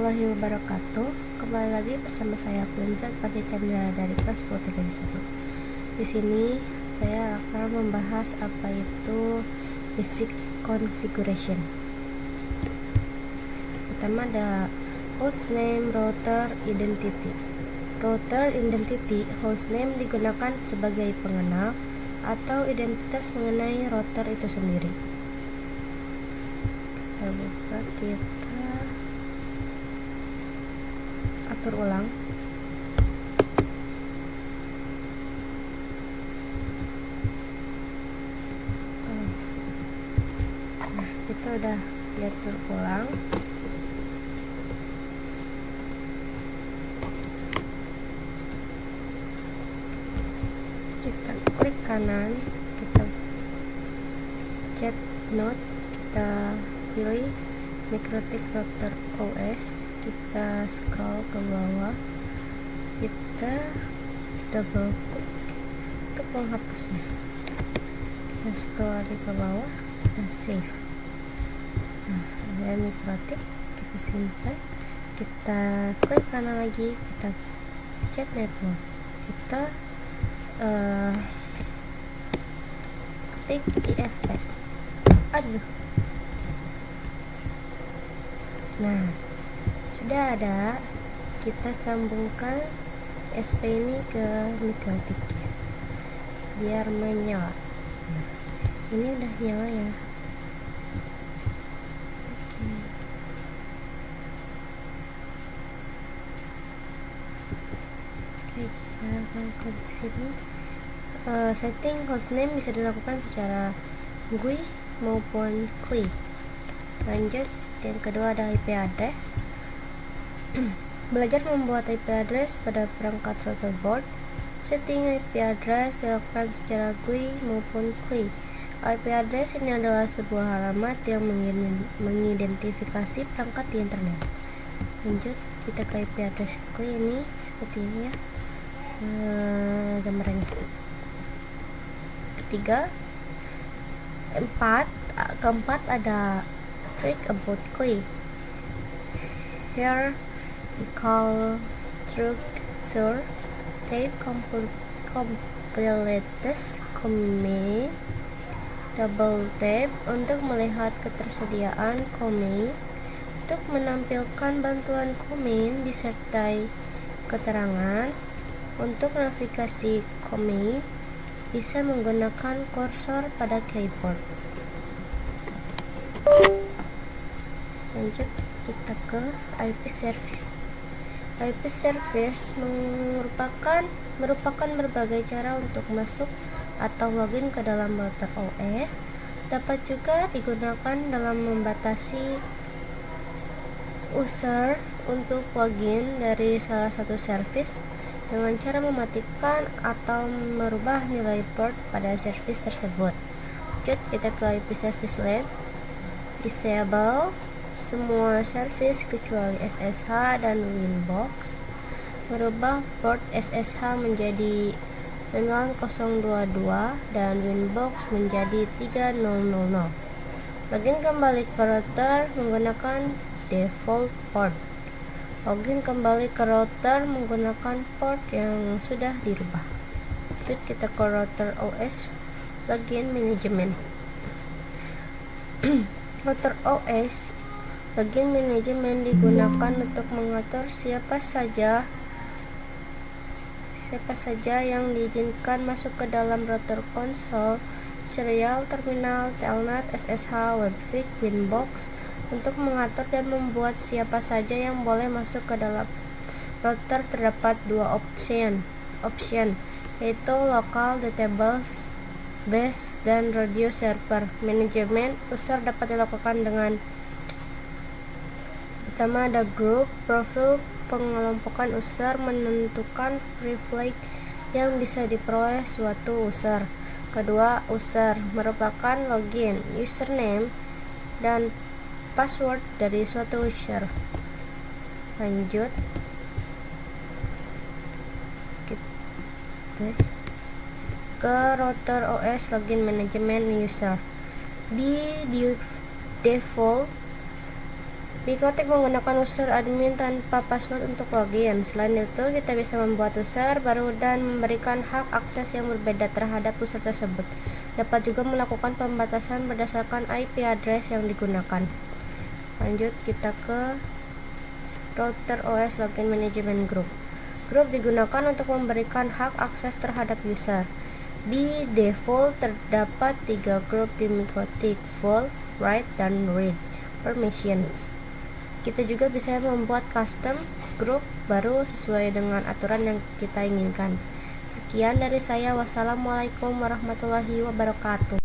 warahmatullahi wabarakatuh. Kembali lagi bersama saya Quinzat pada Chandra dari kelas 10 1. Di sini saya akan membahas apa itu basic configuration. Pertama ada hostname, router, identity. Router identity, hostname digunakan sebagai pengenal atau identitas mengenai router itu sendiri. Kita buka, kita atur ulang. Nah, kita udah diatur ulang. Kita klik kanan, kita chat node, kita pilih MikroTik Router OS, kita scroll ke bawah, kita double klik untuk menghapusnya, kita scroll lagi ke bawah, kita save. Nah, ada MikroTik, kita simpan, kita klik kanan lagi, kita chat network, kita ketik ISP. Nah, sudah ada. Kita sambungkan SP ini ke MikroTik biar menyala. Nah, ini udah nyala ya. Oke, kita akan klik sini. Setting hostname bisa dilakukan secara GUI maupun CLI. Lanjut, yang kedua ada IP address. Belajar membuat IP address pada perangkat router board. Setting IP address dilakukan secara GUI maupun CLI. IP address ini adalah sebuah alamat yang mengidentifikasi perangkat di internet. Lanjut, kita ke IP address CLI ini seperti ini ya, gambarnya. Keempat ada trick about CLI. Here we call structure type completeness command. Double tap untuk melihat ketersediaan command. Untuk menampilkan bantuan command disertai keterangan. Untuk navigasi command bisa menggunakan kursor pada keyboard. Lanjut, kita ke IP service. IP service merupakan berbagai cara untuk masuk atau login ke dalam router OS. Dapat juga digunakan dalam membatasi user untuk login dari salah satu service dengan cara mematikan atau merubah nilai port pada service tersebut. Lanjut, kita ke IP service LAN. Disable semua service kecuali SSH dan Winbox. Merubah port SSH menjadi 9022 dan Winbox menjadi 3000. Login kembali ke router menggunakan default port. Login kembali ke router menggunakan port yang sudah dirubah. Lanjut, kita ke router OS, login manajemen. Router OS login manajemen digunakan untuk mengatur siapa saja yang diizinkan masuk ke dalam router konsol, serial, terminal, telnet, SSH, webfig, Winbox. Untuk mengatur dan membuat siapa saja yang boleh masuk ke dalam router terdapat dua option, yaitu local database base dan radio server. Manajemen user dapat dilakukan dengan pertama ada group profil, pengelompokan user, menentukan privilege yang bisa diperoleh suatu user. Kedua, user merupakan login, username, dan password dari suatu user. Lanjut, ke router OS login manajemen user. Di default Bikotik menggunakan user admin tanpa password untuk login. Selain itu, kita bisa membuat user baru dan memberikan hak akses yang berbeda terhadap user tersebut. Dapat juga melakukan pembatasan berdasarkan IP address yang digunakan. Lanjut kita ke Router OS Login Management Group. Grup digunakan untuk memberikan hak akses terhadap user. Di default terdapat 3 grup di Mikotik: Vault, Write, dan Read permissions. Kita juga bisa membuat custom grup baru sesuai dengan aturan yang kita inginkan. Sekian dari saya. Wassalamualaikum warahmatullahi wabarakatuh.